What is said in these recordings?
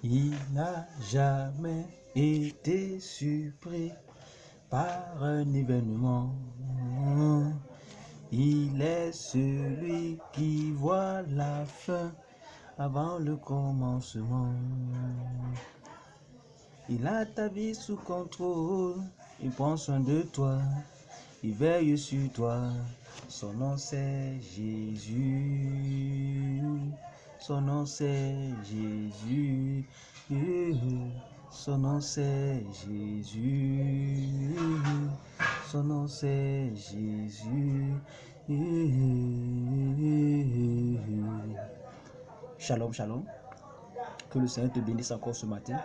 Il n'a jamais été surpris par un événement. Il est celui qui voit la fin avant le commencement. Il a ta vie sous contrôle, il prend soin de toi, il veille sur toi. Son nom c'est Jésus, son nom c'est Jésus, son nom c'est Jésus, son nom c'est Jésus. Shalom, shalom. Que le Seigneur te bénisse encore ce matin.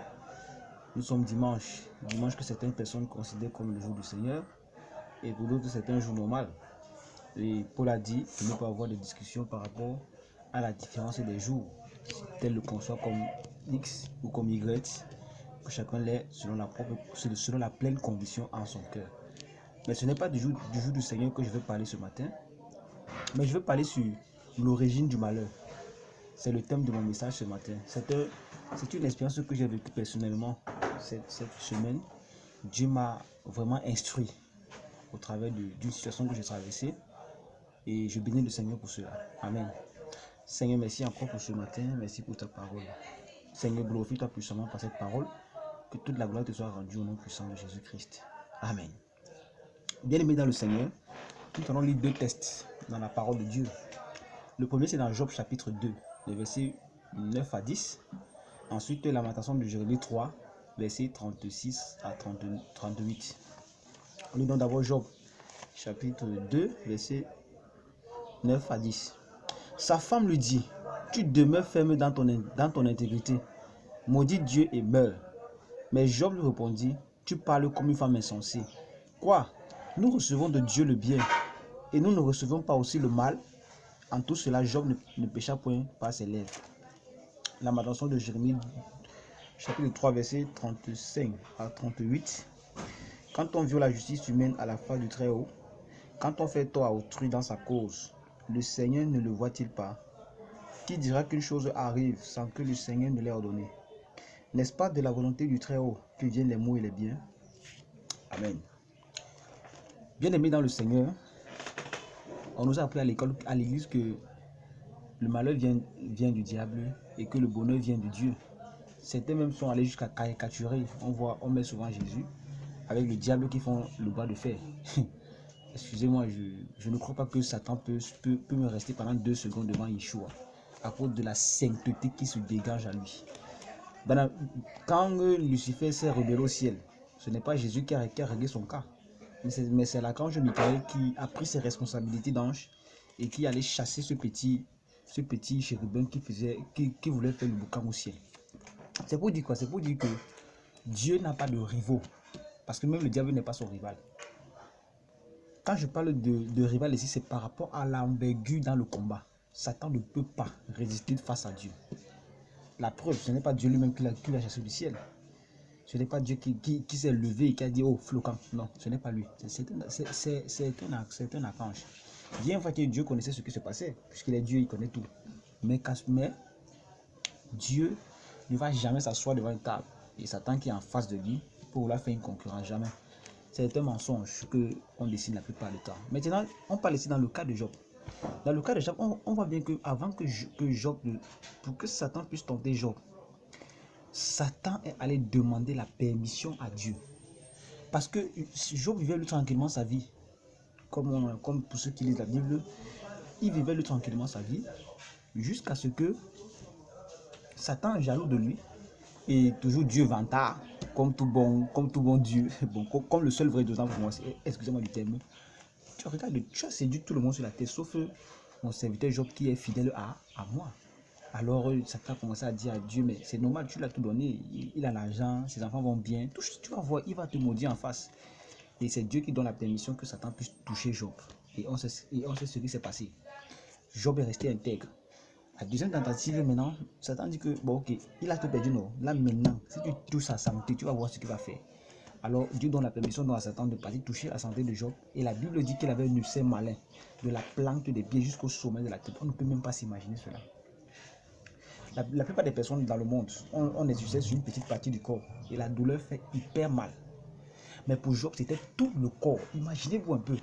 Nous sommes dimanche que certaines personnes considèrent comme le jour du Seigneur et pour d'autres c'est un jour normal. Et Paul a dit de ne pas avoir de discussion par rapport à la différence des jours, tel le conçoit comme X ou comme Y, que chacun l'ait selon la pleine conviction en son cœur. Mais ce n'est pas du jour du Seigneur que je vais parler ce matin, mais je vais parler sur l'origine du malheur. C'est le thème de mon message ce matin. C'est une expérience que j'ai vécue personnellement cette semaine. Dieu m'a vraiment instruit au travers d'une situation que j'ai traversée et je bénis le Seigneur pour cela. Amen. Seigneur, merci encore pour ce matin. Merci pour ta parole. Seigneur, glorifie-toi puissamment par cette parole. Que toute la gloire te soit rendue au nom puissant de Jésus-Christ. Amen. Bien-aimés dans le Seigneur, nous allons lire deux textes dans la parole de Dieu. Le premier, c'est dans Job chapitre 2, les versets 9 à 10. Ensuite, Lamentation de Jérémie 3, versets 36 à 38. Nous lisons d'abord Job chapitre 2, versets 9 à 10. Sa femme lui dit, tu demeures ferme dans ton intégrité. Maudit Dieu et meurs. Mais Job lui répondit, tu parles comme une femme insensée. Quoi? Nous recevons de Dieu le bien et nous ne recevons pas aussi le mal. En tout cela, Job ne pécha point par ses lèvres. Lamentation de Jérémie chapitre 3, versets 35 à 38. Quand on viole la justice humaine à la face du Très-Haut, quand on fait tort à autrui dans sa cause, le Seigneur ne le voit-il pas? Qui dira qu'une chose arrive sans que le Seigneur ne l'ait ordonné? N'est-ce pas de la volonté du Très-Haut que viennent les maux et les biens? Amen. Bien-aimés dans le Seigneur, on nous a appris à l'église que le malheur vient du diable et que le bonheur vient de Dieu. Certains même sont allés jusqu'à caricaturer. On met souvent Jésus avec le diable qui font le bras de fer. Excusez-moi, je ne crois pas que Satan peut me rester pendant 2 secondes devant Yeshua à cause de la sainteté qui se dégage à lui. Quand Lucifer s'est rebellé au ciel, ce n'est pas Jésus qui a réglé son cas, mais c'est l'archange Michael qui a pris ses responsabilités d'ange et qui allait chasser ce petit chérubin qui voulait faire le boucan au ciel. C'est pour dire quoi? C'est pour dire que Dieu n'a pas de rivaux, parce que même le diable n'est pas son rival. Quand je parle de rival ici, c'est par rapport à l'envergure dans le combat. Satan ne peut pas résister face à Dieu. La preuve, ce n'est pas Dieu lui-même qui l'a chassé du ciel. Ce n'est pas Dieu qui s'est levé et qui a dit, oh, flocon. Non, ce n'est pas lui. C'est un archange. Bien vrai que Dieu connaissait ce qui se passait, puisqu'il est Dieu, il connaît tout. Mais Dieu ne va jamais s'asseoir devant une table. Et Satan qui est en face de lui pour vouloir faire une concurrence, jamais. C'est un mensonge qu'on dessine la plupart du temps. Maintenant, on parle ici dans le cas de Job. Dans le cas de Job, on voit bien que avant que Job, pour que Satan puisse tenter Job, Satan est allé demander la permission à Dieu. Parce que Job vivait lui tranquillement sa vie. Comme pour ceux qui lisent la Bible, il vivait lui tranquillement sa vie jusqu'à ce que Satan, jaloux de lui, et toujours Dieu vantard, comme tout bon Dieu, bon, comme le seul vrai Dieu pour moi, excusez-moi du terme. Tu as séduit tout le monde sur la terre, sauf mon serviteur Job qui est fidèle à moi. Alors Satan a commencé à dire à Dieu, mais c'est normal, tu l'as tout donné, il a l'argent, ses enfants vont bien, tu vas voir, il va te maudire en face. Et c'est Dieu qui donne la permission que Satan puisse toucher Job. Et on sait ce qui s'est passé. Job est resté intègre. La deuxième tentative, maintenant, Satan dit que, bon, ok, il a tout perdu, non. Là, maintenant, si tu touches sa santé, tu vas voir ce qu'il va faire. Alors, Dieu donne la permission à Satan de partir toucher la santé de Job. Et la Bible dit qu'il avait un ulcère malin, de la plante des pieds jusqu'au sommet de la tête. On ne peut même pas s'imaginer cela. La plupart des personnes dans le monde, on est sujet sur une petite partie du corps et la douleur fait hyper mal. Mais pour Job, c'était tout le corps. Imaginez-vous un peu.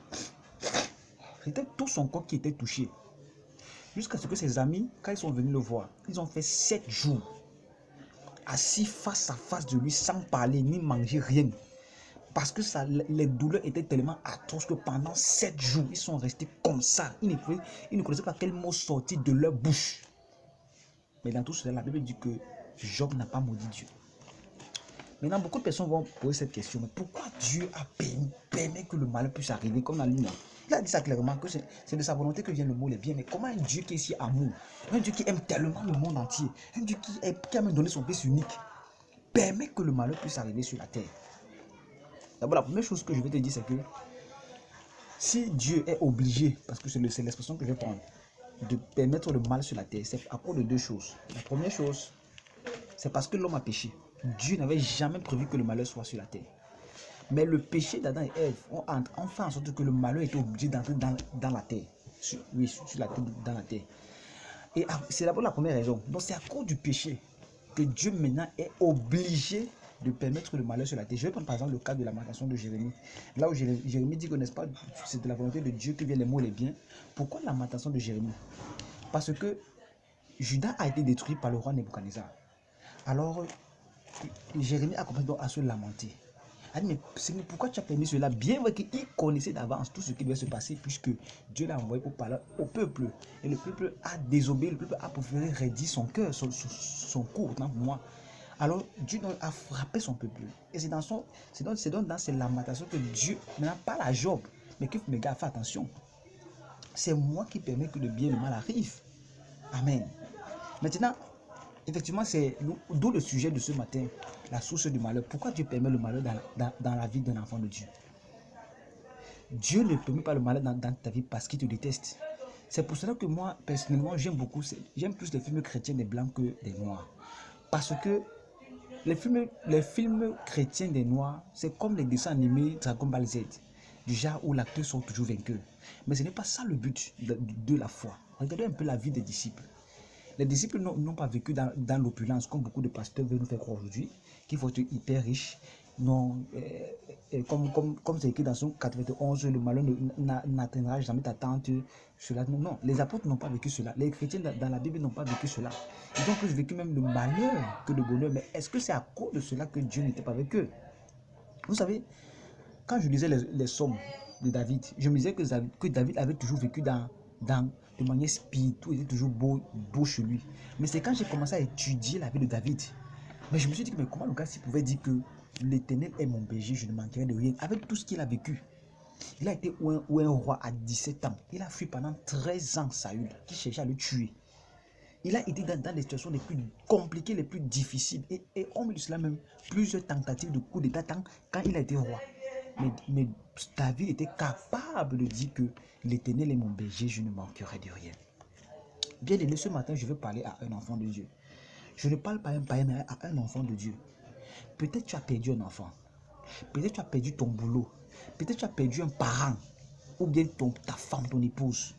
C'était tout son corps qui était touché. Jusqu'à ce que ses amis, quand ils sont venus le voir, ils ont fait 7 jours assis face à face de lui sans parler ni manger rien. Parce que les douleurs étaient tellement atroces que pendant 7 jours, ils sont restés comme ça. Ils ne connaissaient pas quel mot sortir de leur bouche. Mais dans tout cela, la Bible dit que Job n'a pas maudit Dieu. Maintenant, beaucoup de personnes vont poser cette question. Mais pourquoi Dieu a permis que le mal puisse arriver comme la lune? Il a dit ça clairement, que c'est de sa volonté que vient le mot les biens. Mais comment un Dieu qui est si amour, un Dieu qui aime tellement le monde entier, un Dieu qui a même donné son Fils unique, permet que le malheur puisse arriver sur la terre? D'abord, la première chose que je vais te dire, c'est que si Dieu est obligé, parce que c'est l'expression que je vais prendre, de permettre le mal sur la terre, c'est à cause de 2 choses. La première chose, c'est parce que l'homme a péché. Dieu n'avait jamais prévu que le malheur soit sur la terre. Mais le péché d'Adam et Ève ont fait en sorte que le malheur était obligé d'entrer dans la terre. Sur la terre, dans la terre. Et c'est d'abord la première raison. Donc c'est à cause du péché que Dieu maintenant est obligé de permettre le malheur sur la terre. Je vais prendre par exemple le cas de la lamentation de Jérémie. Là où Jérémie dit que n'est-ce pas, c'est de la volonté de Dieu que viennent les maux et les biens. Pourquoi la lamentation de Jérémie? Parce que Juda a été détruit par le roi Nebuchadnezzar. Alors Jérémie a commencé à se lamenter. Elle dit, mais Seigneur, pourquoi tu as permis cela? Bien vrai qu'il connaissait d'avance tout ce qui devait se passer, puisque Dieu l'a envoyé pour parler au peuple. Et le peuple a désobéi, le peuple a préféré raidir son cœur, son cou, autant pour moi. Alors Dieu a frappé son peuple. Et c'est dans ces lamentations que Dieu, maintenant pas à Job, mais que mes gars, fais attention. C'est moi qui permets que le bien et le mal arrivent. Amen. Maintenant, effectivement, c'est d'où le sujet de ce matin, la source du malheur. Pourquoi Dieu permet le malheur dans la vie d'un enfant de Dieu? Dieu ne permet pas le malheur dans ta vie parce qu'il te déteste. C'est pour cela que moi, personnellement, j'aime plus les films chrétiens des blancs que des noirs. Parce que les films chrétiens des noirs, c'est comme les dessins animés Dragon Ball Z, du genre où l'acteur sont toujours vainqueurs. Mais ce n'est pas ça le but de la foi. Regardez un peu la vie des disciples. Les disciples n'ont pas vécu dans l'opulence comme beaucoup de pasteurs veulent nous faire croire aujourd'hui, qu'il faut être hyper riche. Non, comme c'est écrit dans son 91, le malheur n'atteindra jamais ta tente. Cela, non, les apôtres n'ont pas vécu cela. Les chrétiens dans la Bible n'ont pas vécu cela. Ils ont plus vécu même le malheur que le bonheur. Mais est-ce que c'est à cause de cela que Dieu n'était pas avec eux? Vous savez, quand je lisais les psaumes de David, je me disais que David avait toujours vécu de manière spirituelle, il était toujours beau chez lui. Mais c'est quand j'ai commencé à étudier la vie de David, mais je me suis dit, mais comment le gars s'il pouvait dire que l'Éternel est mon berger, je ne manquerai de rien, avec tout ce qu'il a vécu. Il a été un roi à 17 ans. Il a fui pendant 13 ans Saül, qui cherchait à le tuer. Il a été dans les situations les plus compliquées, les plus difficiles. Et on met de cela même plusieurs tentatives de coup d'état quand il a été roi. Mais David était capable de dire que l'Éternel est mon berger, je ne manquerai de rien. Bien aimé, ce matin, je veux parler à un enfant de Dieu. Je ne parle pas à un païen, mais à un enfant de Dieu. Peut-être tu as perdu un enfant. Peut-être tu as perdu ton boulot. Peut-être tu as perdu un parent. Ou bien ta femme, ton épouse.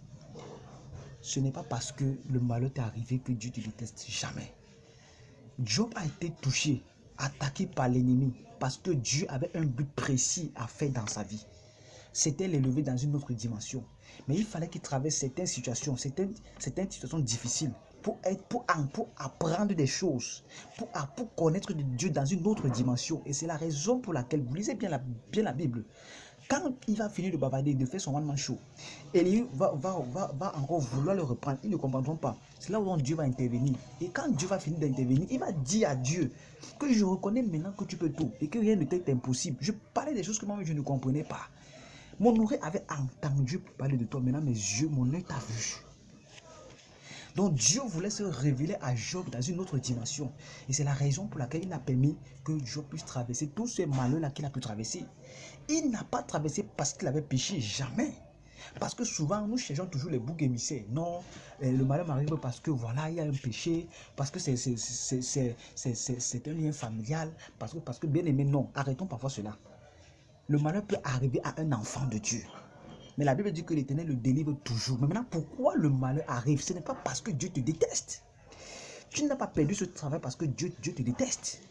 Ce n'est pas parce que le malheur t'est arrivé que Dieu te déteste. Jamais. Job a été touché, attaqué par l'ennemi, parce que Dieu avait un but précis à faire dans sa vie. C'était l'élever dans une autre dimension. Mais il fallait qu'il traverse certaines situations difficiles pour apprendre des choses, pour connaître Dieu dans une autre dimension. Et c'est la raison pour laquelle, vous lisez bien la Bible, quand il va finir de bavarder, de faire son one-man show, Élie va encore vouloir le reprendre, ils ne comprendront pas. C'est là où Dieu va intervenir. Et quand Dieu va finir d'intervenir, il va dire à Dieu que je reconnais maintenant que tu peux tout et que rien ne t'est impossible. Je parlais des choses que moi je ne comprenais pas. Mon oreille avait entendu parler de toi, maintenant mes yeux, mon œil t'a vu. Donc Dieu voulait se révéler à Job dans une autre dimension. Et c'est la raison pour laquelle il a permis que Job puisse traverser tous ces malheurs-là qu'il a pu traverser. Il n'a pas traversé parce qu'il avait péché, jamais. Parce que souvent, nous cherchons toujours les boucs émissaires. Non, le malheur m'arrive parce que voilà, il y a un péché, parce que c'est un lien familial, parce que bien aimé, non. Arrêtons parfois cela. Le malheur peut arriver à un enfant de Dieu. Mais la Bible dit que l'Éternel le délivre toujours. Mais maintenant, pourquoi le malheur arrive? Ce n'est pas parce que Dieu te déteste. Tu n'as pas perdu ce travail parce que Dieu te déteste.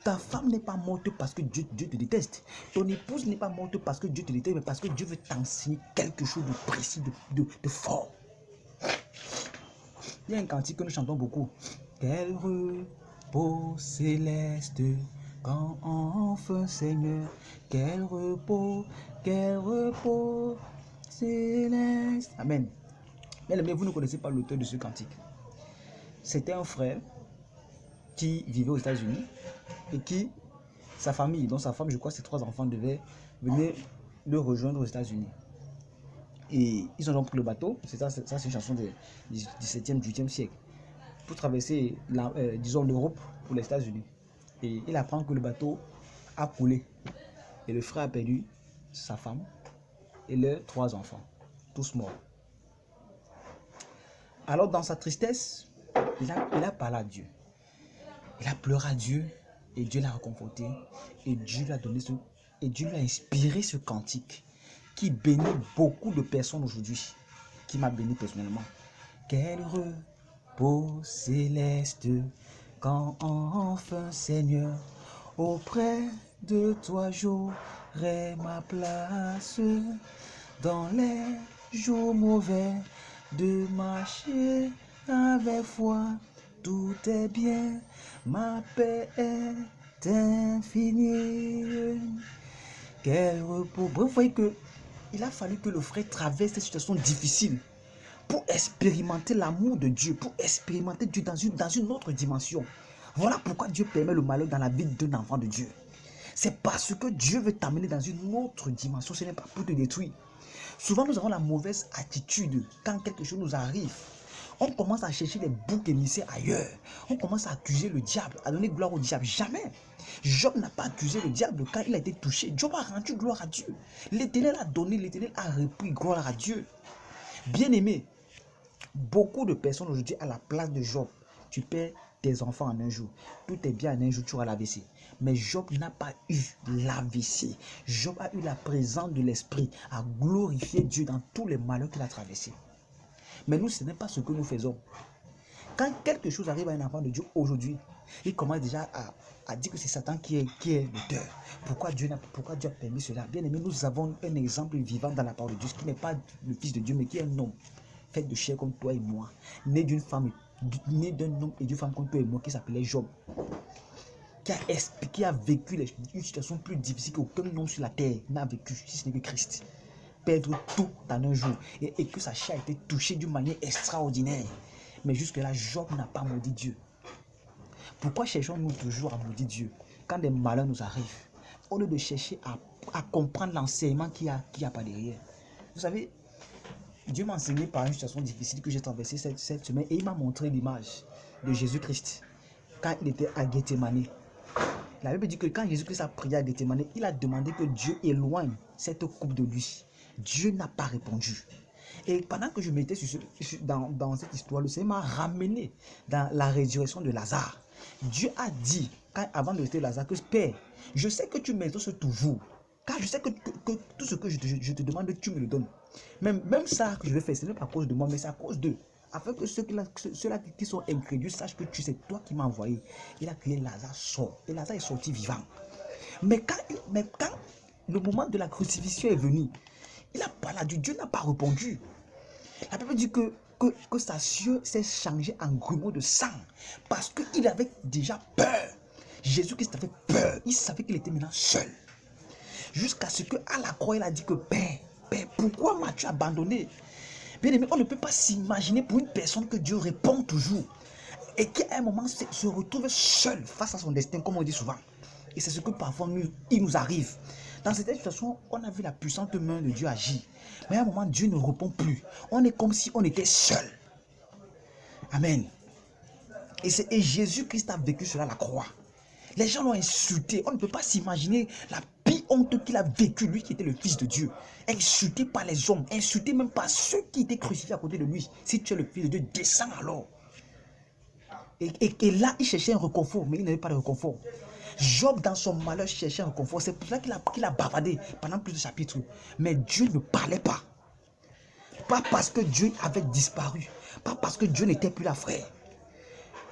Ta femme n'est pas morte parce que Dieu te déteste. Ton épouse n'est pas morte parce que Dieu te déteste, mais parce que Dieu veut t'enseigner quelque chose de précis, de fort. Il y a un cantique que nous chantons beaucoup. Quel repos céleste, quand enfin Seigneur, quel repos céleste. Amen. Mais vous ne connaissez pas l'auteur de ce cantique. C'était un frère qui vivait aux États-Unis et qui, sa famille, dont sa femme, je crois, ses 3 enfants devaient venir le rejoindre aux États-Unis. Et ils ont donc pris le bateau, c'est une chanson du 17e, 18e siècle, pour traverser, disons, l'Europe pour les États-Unis. Et il apprend que le bateau a coulé. Et le frère a perdu sa femme et leurs 3 enfants, tous morts. Alors dans sa tristesse, il a parlé à Dieu. Il a pleuré à Dieu et Dieu l'a réconforté. Et Dieu lui a donné et Dieu lui a inspiré ce cantique qui bénit beaucoup de personnes aujourd'hui, qui m'a béni personnellement. Quel repos céleste, quand enfin Seigneur, auprès de toi j'aurai ma place, dans les jours mauvais, de marcher avec foi, tout est bien, ma paix est infinie. Quel repos. Bref, vous voyez que il a fallu que le frère traverse cette situation difficile pour expérimenter l'amour de Dieu, pour expérimenter Dieu dans une autre dimension. Voilà pourquoi Dieu permet le malheur dans la vie d'un enfant de Dieu. C'est parce que Dieu veut t'amener dans une autre dimension, ce n'est pas pour te détruire. Souvent, nous avons la mauvaise attitude quand quelque chose nous arrive. On commence à chercher les boucs émissaires ailleurs. On commence à accuser le diable, à donner gloire au diable. Jamais. Job n'a pas accusé le diable quand il a été touché. Job a rendu gloire à Dieu. L'Éternel a donné, l'Éternel a repris gloire à Dieu. Bien-aimé, beaucoup de personnes aujourd'hui à la place de Job, tu perds tes enfants en un jour. Tout est bien en un jour, tu auras l'AVC. Mais Job n'a pas eu l'AVC. Job a eu la présence de l'Esprit à glorifier Dieu dans tous les malheurs qu'il a traversés. Mais nous, ce n'est pas ce que nous faisons. Quand quelque chose arrive à un enfant de Dieu aujourd'hui, il commence déjà à dire que c'est Satan qui est l'auteur. Pourquoi Dieu a permis cela? Bien aimé, nous avons un exemple vivant dans la parole de Dieu, qui n'est pas le Fils de Dieu, mais qui est un homme fait de chair comme toi et moi, né d'une femme, né d'un homme et d'une femme comme toi et moi, qui s'appelait Job, qui a vécu une situation plus difficile qu'aucun homme sur la terre n'a vécu, si ce n'est que Christ. Perdre tout en un jour et que sa chair a été touchée d'une manière extraordinaire. Mais jusque-là, Job n'a pas maudit Dieu. Pourquoi cherchons-nous toujours à maudire Dieu quand des malheurs nous arrivent, au lieu de chercher à comprendre l'enseignement qu'il y a par derrière? Vous savez, Dieu m'a enseigné par une situation difficile que j'ai traversée cette semaine et il m'a montré l'image de Jésus-Christ quand il était à Gethsémani. La Bible dit que quand Jésus-Christ a prié à Gethsémani, il a demandé que Dieu éloigne cette coupe de lui. Dieu n'a pas répondu. Et pendant que je m'étais dans cette histoire, le Seigneur m'a ramené dans la résurrection de Lazare. Dieu a dit, avant de rester Lazare, que Père, je sais que tu m'exauces toujours, car je sais que tout ce que je te demande, tu me le donnes. Même ça que je vais faire, ce n'est pas à cause de moi, mais c'est à cause d'eux. Afin que ceux-là qui sont incrédules sachent que c'est toi qui m'as envoyé. Il a crié, Lazare sort. Et Lazare est sorti vivant. Mais quand le moment de la crucifixion est venu, il a parlé à Dieu. Dieu n'a pas répondu. La Bible dit que sa sueur s'est changée en grumeaux de sang. Parce qu'il avait déjà peur. Jésus-Christ avait peur. Il savait qu'il était maintenant seul. Jusqu'à ce qu'à la croix, il a dit que Père, pourquoi m'as-tu abandonné? Bien aimé, on ne peut pas s'imaginer pour une personne que Dieu répond toujours. Et qui à un moment se retrouve seul face à son destin, comme on dit souvent. Et c'est ce que parfois il nous arrive. Dans cette situation, on a vu la puissante main de Dieu agir. Mais à un moment, Dieu ne répond plus. On est comme si on était seul. Amen. Et Jésus-Christ a vécu cela à la croix. Les gens l'ont insulté. On ne peut pas s'imaginer la pire honte qu'il a vécue, lui qui était le Fils de Dieu. Insulté par les hommes, insulté même par ceux qui étaient crucifiés à côté de lui. Si tu es le Fils de Dieu, descends alors. Et là, il cherchait un réconfort, mais il n'avait pas de réconfort. Job, dans son malheur, cherchait un réconfort. C'est pour ça qu'il a bavardé pendant plus de chapitres. Mais Dieu ne parlait pas. Pas parce que Dieu avait disparu. Pas parce que Dieu n'était plus là, frère.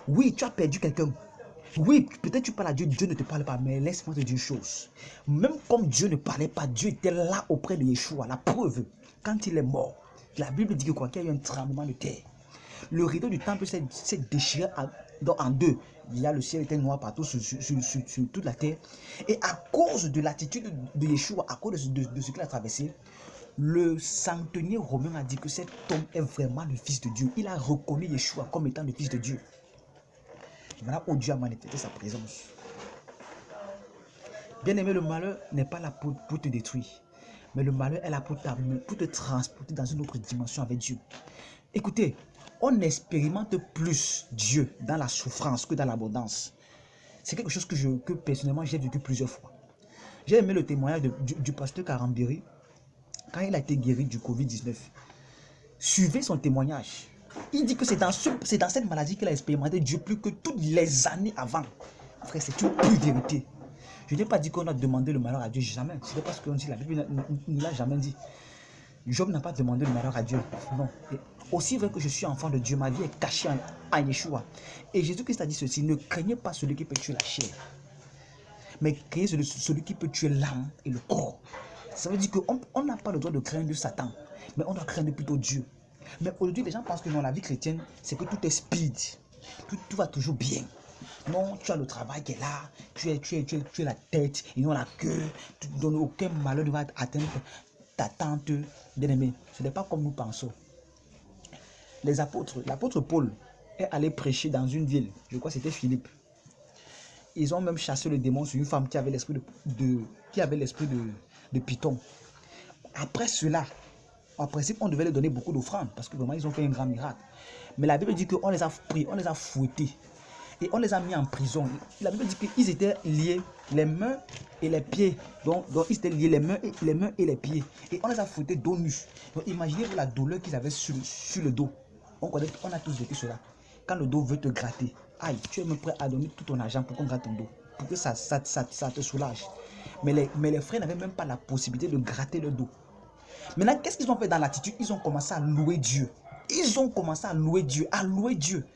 Oui, tu as perdu quelqu'un. Oui, peut-être tu parles à Dieu, Dieu ne te parle pas, mais laisse-moi te dire une chose. Même comme Dieu ne parlait pas, Dieu était là auprès de Yeshua. La preuve, quand il est mort, la Bible dit que quoi, qu'il y a eu un tremblement de terre. Le rideau du temple s'est déchiré en deux. Il y a le ciel était noir partout sur toute la terre. Et à cause de l'attitude de Yeshua, à cause de ce qu'il a traversé, le centenier romain a dit que cet homme est vraiment le Fils de Dieu. Il a reconnu Yeshua comme étant le Fils de Dieu. Voilà où Dieu a manifesté sa présence. Bien aimé, le malheur n'est pas là pour te détruire. Mais le malheur est là pour te transporter dans une autre dimension avec Dieu. Écoutez, on expérimente plus Dieu dans la souffrance que dans l'abondance. C'est quelque chose que personnellement j'ai vécu plusieurs fois. J'ai aimé le témoignage du pasteur Karambiri quand il a été guéri du Covid-19. Suivez son témoignage. Il dit que c'est dans cette maladie qu'il a expérimenté Dieu plus que toutes les années avant. Frère, c'est une pure vérité. Je n'ai pas dit qu'on a demandé le malheur à Dieu, jamais. Ce n'est pas ce qu'on dit, la Bible ne l'a jamais dit. Job n'a pas demandé le malheur à Dieu. Non. Et aussi vrai que je suis enfant de Dieu, ma vie est cachée en Yeshua. Et Jésus-Christ a dit ceci, ne craignez pas celui qui peut tuer la chair, mais craignez celui qui peut tuer l'âme et le corps. Ça veut dire qu'on n'a pas le droit de craindre Satan, mais on doit craindre plutôt Dieu. Mais aujourd'hui, les gens pensent que dans la vie chrétienne, c'est que tout est speed. Tout va toujours bien. Non, tu as le travail qui est là, tu es la tête et non la queue. Donc aucun malheur ne va atteindre ta tante, bien-aimée. Ce n'est pas comme nous pensons. Les apôtres, l'apôtre Paul est allé prêcher dans une ville, je crois que c'était Philippe. Ils ont même chassé le démon sur une femme qui avait l'esprit de Python. Après cela, en principe, on devait leur donner beaucoup d'offrandes parce que vraiment, ils ont fait un grand miracle. Mais la Bible dit qu'on les a pris, on les a fouettés et on les a mis en prison. La Bible dit qu'ils étaient liés les mains et les pieds. Donc ils étaient liés les mains et les pieds. Et on les a fouettés dos nus. Donc imaginez la douleur qu'ils avaient sur le dos. On a tous vécu cela. Quand le dos veut te gratter, aïe, tu es même prêt à donner tout ton argent pour qu'on gratte ton dos, pour que ça te soulage. Mais les frères n'avaient même pas la possibilité de gratter le dos. Maintenant, qu'est-ce qu'ils ont fait dans l'attitude? Ils ont commencé à louer Dieu. Ils ont commencé à louer Dieu, à louer Dieu.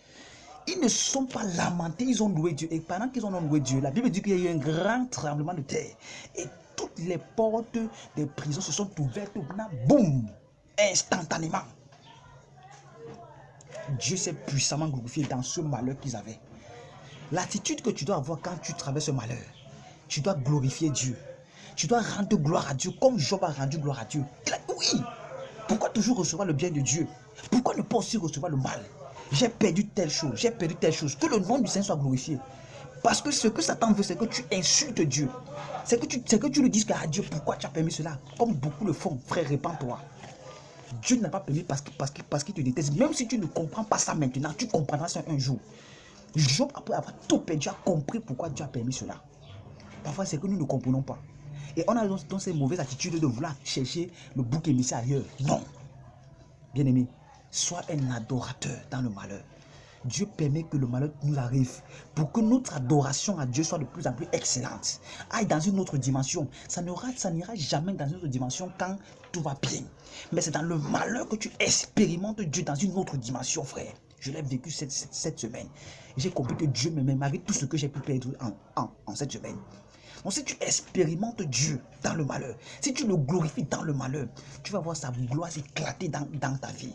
Ils ne sont pas lamentés, ils ont loué Dieu. Et pendant qu'ils ont loué Dieu, la Bible dit qu'il y a eu un grand tremblement de terre. Et toutes les portes des prisons se sont ouvertes. Boum! Instantanément. Dieu s'est puissamment glorifié dans ce malheur qu'ils avaient. L'attitude que tu dois avoir quand tu traverses ce malheur, tu dois glorifier Dieu. Tu dois rendre gloire à Dieu comme Job a rendu gloire à Dieu. Oui, pourquoi toujours recevoir le bien de Dieu? Pourquoi ne pas aussi recevoir le mal? J'ai perdu telle chose, j'ai perdu telle chose. Que le nom du Seigneur soit glorifié. Parce que ce que Satan veut, c'est que tu insultes Dieu. C'est que tu lui dises à Dieu, pourquoi tu as permis cela? Comme beaucoup le font, frère, répands-toi. Dieu n'a pas permis parce qu'il te déteste. Même si tu ne comprends pas ça maintenant, tu comprendras ça un jour. Job, après avoir tout perdu, a compris pourquoi Dieu a permis cela. Parfois, c'est que nous ne comprenons pas. Et on a donc ces mauvaises attitudes de vouloir chercher le bouc émissaire ailleurs. Non. Bien-aimé, sois un adorateur dans le malheur. Dieu permet que le malheur nous arrive pour que notre adoration à Dieu soit de plus en plus excellente. Aille dans une autre dimension. Ça n'ira jamais dans une autre dimension quand tout va bien. Mais c'est dans le malheur que tu expérimentes Dieu dans une autre dimension, frère. Je l'ai vécu cette semaine. J'ai compris que Dieu m'aime malgré tout ce que j'ai pu perdre en cette semaine. Donc si tu expérimentes Dieu dans le malheur, si tu le glorifies dans le malheur, tu vas voir sa gloire s'éclater dans ta vie.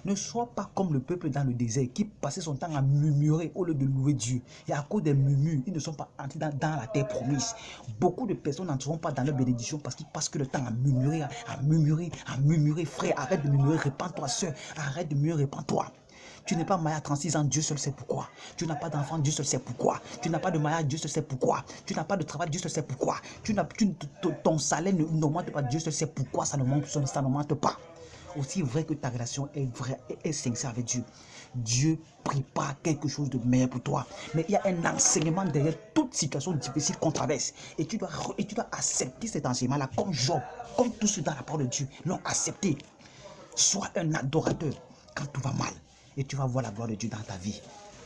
Ne sois pas comme le peuple dans le désert qui passait son temps à murmurer au lieu de louer Dieu. Et à cause des murmures, ils ne sont pas entrés dans la terre promise. Beaucoup de personnes n'entreront pas dans leur bénédiction parce qu'ils passent que le temps à murmurer, à murmurer. Frère, arrête de murmurer, répands-toi, soeur, arrête de murmurer, répands-toi. Tu n'es pas marié à 36 ans, Dieu seul sait pourquoi. Tu n'as pas d'enfant, Dieu seul sait pourquoi. Tu n'as pas de mariage, Dieu seul sait pourquoi. Tu n'as pas de travail, Dieu seul sait pourquoi. Ton salaire n'augmente pas, Dieu seul sait pourquoi ça n'augmente pas. Aussi vrai que ta relation est vraie et est sincère avec Dieu. Dieu prépare quelque chose de meilleur pour toi. Mais il y a un enseignement derrière toute situation difficile qu'on traverse. Et tu dois accepter cet enseignement-là comme Job, comme tous ceux dans la parole de Dieu l'ont accepté. Sois un adorateur quand tout va mal. Et tu vas voir la gloire de Dieu dans ta vie.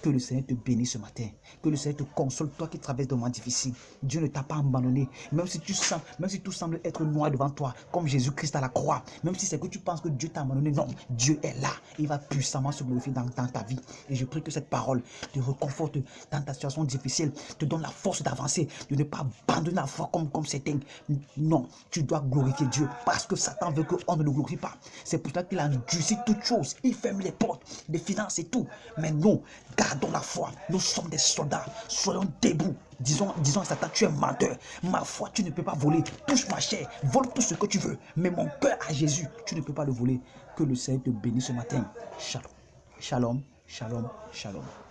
Que le Seigneur te bénisse ce matin. Que le Seigneur te console, toi qui traverses des moments difficiles. Dieu ne t'a pas abandonné. Même si tout semble être noir devant toi, comme Jésus-Christ à la croix. Même si c'est que tu penses que Dieu t'a abandonné, non, Dieu est là. Il va puissamment se glorifier dans ta vie. Et je prie que cette parole te reconforte dans ta situation difficile, te donne la force d'avancer, de ne pas abandonner la foi comme certains. Non, tu dois glorifier Dieu parce que Satan veut qu'on ne le glorifie pas. C'est pour ça qu'il a endurci toutes choses. Il ferme les portes, les finances et tout. Mais nous, gardons la foi. Nous sommes des soldats. Soyons debout. Disons à Satan, tu es menteur. Ma foi, tu ne peux pas voler. Touche ma chair. Vole tout ce que tu veux. Mais mon cœur à Jésus, tu ne peux pas le voler. Que le Seigneur te bénisse ce matin. Shalom. Shalom. Shalom. Shalom.